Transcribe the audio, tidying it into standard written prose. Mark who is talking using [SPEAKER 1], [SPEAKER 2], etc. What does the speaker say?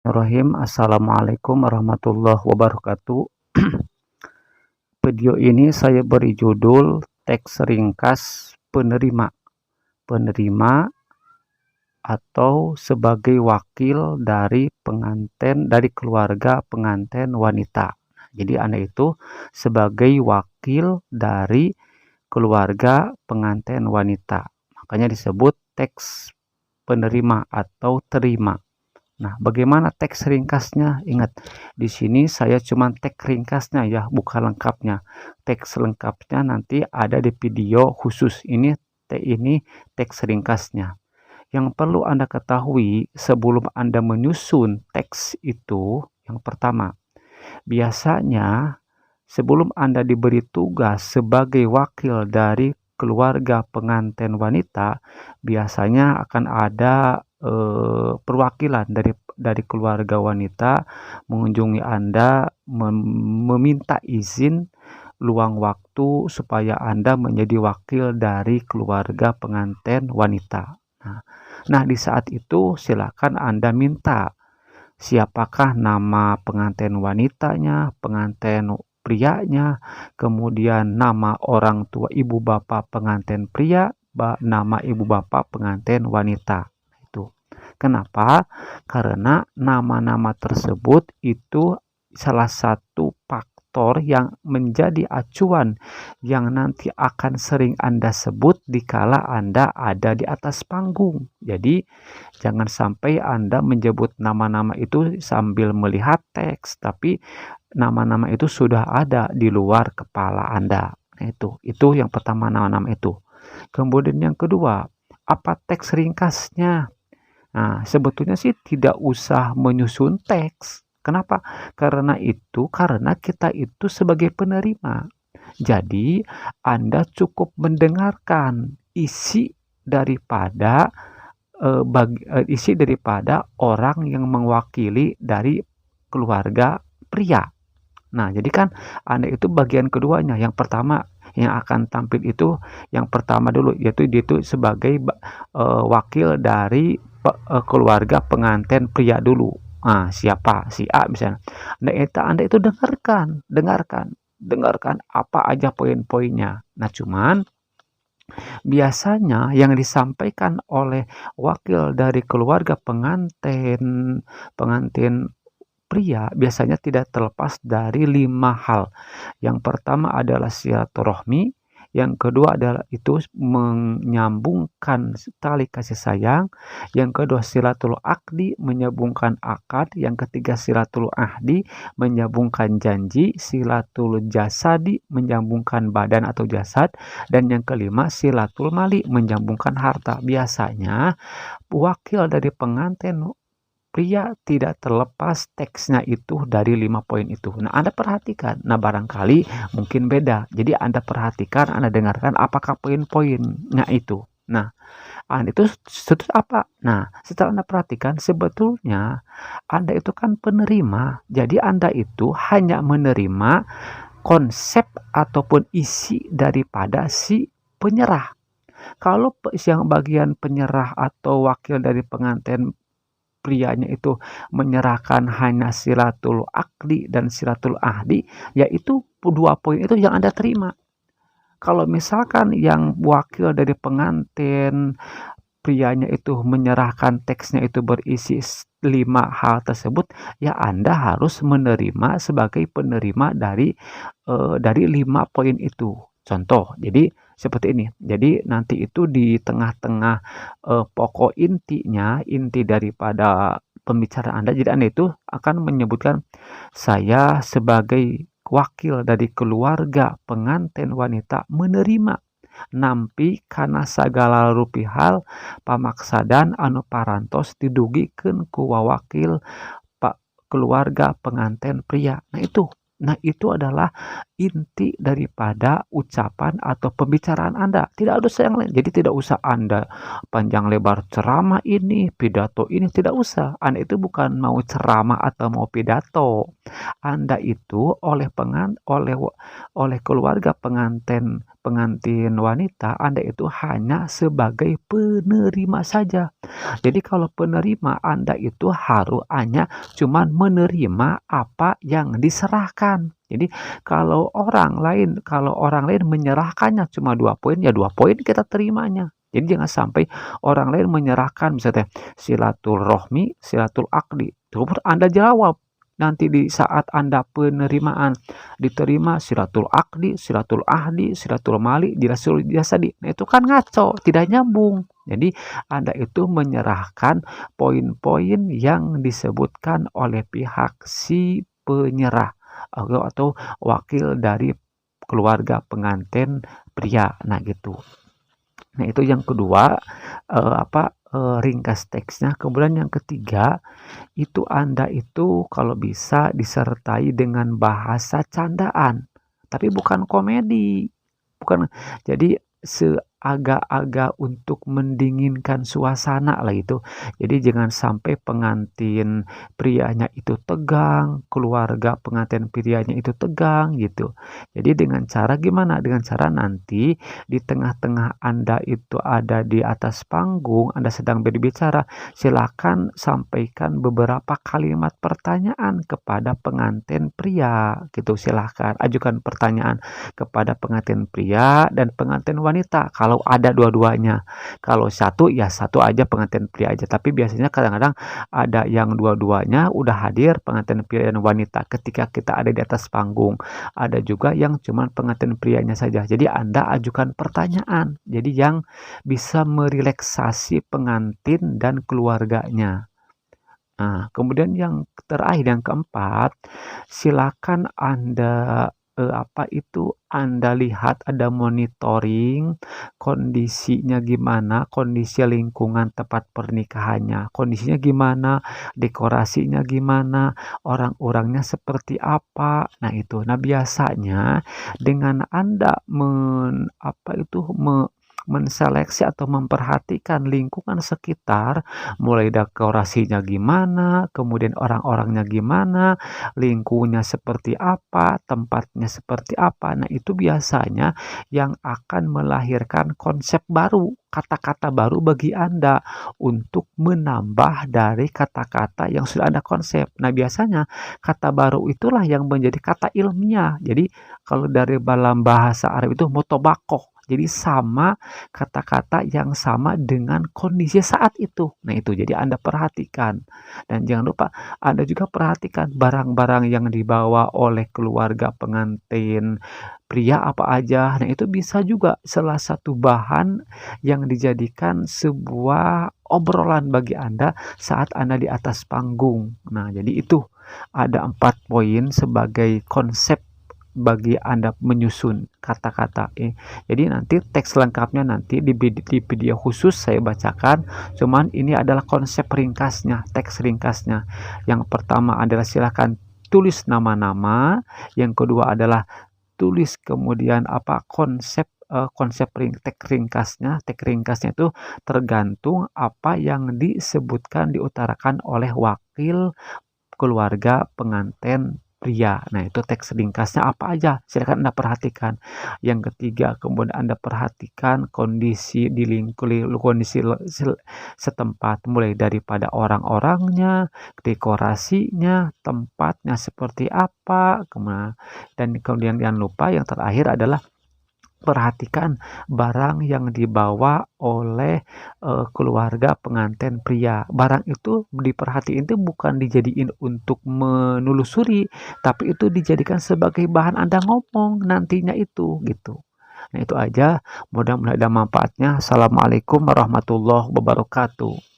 [SPEAKER 1] Bismillahirrahmanirrahim. Assalamualaikum warahmatullahi wabarakatuh. Video ini saya beri judul teks ringkas penerima. Penerima atau sebagai wakil dari pengantin dari keluarga pengantin wanita. Jadi Anda itu sebagai wakil dari keluarga pengantin wanita. Makanya disebut teks penerima atau terima. Nah, bagaimana teks ringkasnya? Ingat, di sini saya cuma teks ringkasnya ya, bukan lengkapnya. Teks lengkapnya nanti ada di video khusus. Ini teks ringkasnya. Yang perlu Anda ketahui sebelum Anda menyusun teks itu, yang pertama, biasanya sebelum Anda diberi tugas sebagai wakil dari keluarga pengantin wanita, biasanya akan ada perwakilan dari keluarga wanita mengunjungi Anda, meminta izin luang waktu supaya Anda menjadi wakil dari keluarga pengantin wanita. Nah, di saat itu silakan Anda minta siapakah nama pengantin wanitanya, pengantin prianya, kemudian nama orang tua ibu bapak pengantin pria, nama ibu bapak pengantin wanita. Itu. Kenapa? Karena nama-nama tersebut itu salah satu faktor yang menjadi acuan yang nanti akan sering Anda sebut dikala Anda ada di atas panggung. Jadi, jangan sampai Anda menyebut nama-nama itu sambil melihat teks, tapi nama-nama itu sudah ada di luar kepala Anda. Itu yang pertama, nama-nama itu. Kemudian yang kedua, apa teks ringkasnya? Nah, sebetulnya sih tidak usah menyusun teks. Kenapa? Karena kita itu sebagai penerima. Jadi, Anda cukup mendengarkan isi daripada orang yang mewakili dari keluarga pria. Nah, jadi kan Anda itu bagian keduanya. Yang pertama yang akan tampil itu yang pertama dulu, yaitu dia itu sebagai wakil dari keluarga pengantin pria dulu. Nah, siapa? Si A misalnya. Anda itu dengarkan apa aja poin-poinnya. Nah, cuman biasanya yang disampaikan oleh wakil dari keluarga pengantin pria biasanya tidak terlepas dari 5 hal. Yang pertama adalah silaturahmi, yang kedua adalah itu menyambungkan tali kasih sayang, yang kedua silatul akdi menyambungkan akad, yang ketiga silatul ahdi menyambungkan janji, silatul jasadi menyambungkan badan atau jasad, dan yang kelima silatul mali menyambungkan harta. Biasanya wakil dari pengantin pria tidak terlepas teksnya itu dari 5 poin itu. Nah, Anda perhatikan. Nah, barangkali mungkin beda. Jadi, Anda perhatikan, Anda dengarkan apakah poin-poinnya itu. Nah, Anda itu apa? Nah, setelah Anda perhatikan, sebetulnya Anda itu kan penerima. Jadi, Anda itu hanya menerima konsep ataupun isi daripada si penyerah. Kalau yang bagian penyerah atau wakil dari pengantin prianya itu menyerahkan hanya silatul akdi dan silatul ahdi, yaitu 2 poin itu yang Anda terima. Kalau misalkan yang wakil dari pengantin prianya itu menyerahkan teksnya itu berisi 5 hal tersebut, ya Anda harus menerima sebagai penerima dari 5 poin itu. Contoh, jadi seperti ini. Jadi nanti itu di tengah-tengah pokok inti daripada pembicaraan Anda, jadi Anda itu akan menyebutkan saya sebagai wakil dari keluarga pengantin wanita menerima nampi karena sagala rupihal pamaksadan anu parantos didugikeun ku wawakil pak keluarga pengantin pria. Nah, itu Nah, itu adalah inti daripada ucapan atau pembicaraan Anda. Tidak ada yang lain. Jadi tidak usah Anda panjang lebar ceramah ini, pidato ini, tidak usah. Anda itu bukan mau ceramah atau mau pidato. Anda itu oleh keluarga pengantin wanita, Anda itu hanya sebagai penerima saja. Jadi kalau penerima, Anda itu harus hanya cuman menerima apa yang diserahkan. Jadi kalau orang lain menyerahkannya cuma 2 poin, ya 2 poin kita terimanya. Jadi jangan sampai orang lain menyerahkan misalnya silaturahmi, silatul akdi. Terus Anda jawab. Nanti di saat Anda penerimaan diterima silatul akdi, silatul ahdi, silatul mali, silatul jasadi. Nah, itu kan ngaco, tidak nyambung. Jadi Anda itu menyerahkan poin-poin yang disebutkan oleh pihak si penyerah atau wakil dari keluarga pengantin pria. Nah, gitu. Nah, itu yang kedua, ringkas teksnya. Kemudian yang ketiga, itu Anda itu kalau bisa disertai dengan bahasa candaan, tapi bukan komedi. Bukan. Jadi agak-agak untuk mendinginkan suasana lah itu. Jadi jangan sampai pengantin prianya itu tegang, keluarga pengantin prianya itu tegang gitu. Jadi dengan cara gimana? Dengan cara nanti di tengah-tengah Anda itu ada di atas panggung, Anda sedang berbicara, silakan sampaikan beberapa kalimat pertanyaan kepada pengantin pria gitu. Silakan ajukan pertanyaan kepada pengantin pria dan pengantin wanita kalau ada dua-duanya. Kalau satu ya satu aja pengantin pria aja, tapi biasanya kadang-kadang ada yang dua-duanya udah hadir pengantin pria dan wanita ketika kita ada di atas panggung. Ada juga yang cuman pengantin prianya saja. Jadi Anda ajukan pertanyaan. Jadi yang bisa merelaksasi pengantin dan keluarganya. Nah, kemudian yang terakhir, yang keempat, silakan Anda Anda lihat ada monitoring kondisinya gimana, kondisi lingkungan tempat pernikahannya, kondisinya gimana, dekorasinya gimana, orang-orangnya seperti apa. Nah, itu. Nah, biasanya dengan Anda menseleksi atau memperhatikan lingkungan sekitar, mulai dekorasinya gimana, kemudian orang-orangnya gimana, lingkungannya seperti apa, tempatnya seperti apa. Nah, itu biasanya yang akan melahirkan konsep baru, kata-kata baru bagi Anda untuk menambah dari kata-kata yang sudah ada konsep. Nah, biasanya kata baru itulah yang menjadi kata ilmiah. Jadi, kalau dari dalam bahasa Arab itu mutobakoh. Jadi sama kata-kata yang sama dengan kondisi saat itu. Nah, itu jadi Anda perhatikan. Dan jangan lupa Anda juga perhatikan barang-barang yang dibawa oleh keluarga pengantin pria apa aja. Nah, itu bisa juga salah satu bahan yang dijadikan sebuah obrolan bagi Anda saat Anda di atas panggung. Nah, jadi itu ada 4 poin sebagai konsep bagi Anda menyusun kata-kata. Jadi nanti teks lengkapnya nanti di video khusus saya bacakan. Cuman ini adalah konsep ringkasnya, teks ringkasnya. Yang pertama adalah silakan tulis nama-nama. Yang kedua adalah tulis kemudian teks ringkasnya. Teks ringkasnya itu tergantung apa yang disebutkan diutarakan oleh wakil keluarga pengantin pria. Nah, itu teks ringkasnya apa aja? Silakan Anda perhatikan. Yang ketiga, kemudian Anda perhatikan kondisi di kondisi setempat, mulai daripada orang-orangnya, dekorasinya, tempatnya seperti apa, dan kemudian jangan lupa yang terakhir adalah perhatikan barang yang dibawa oleh keluarga pengantin pria. Barang itu diperhatiin itu bukan dijadiin untuk menelusuri, tapi itu dijadikan sebagai bahan Anda ngomong nantinya itu gitu. Nah, itu aja. Mudah-mudahan ada manfaatnya. Assalamualaikum warahmatullahi wabarakatuh.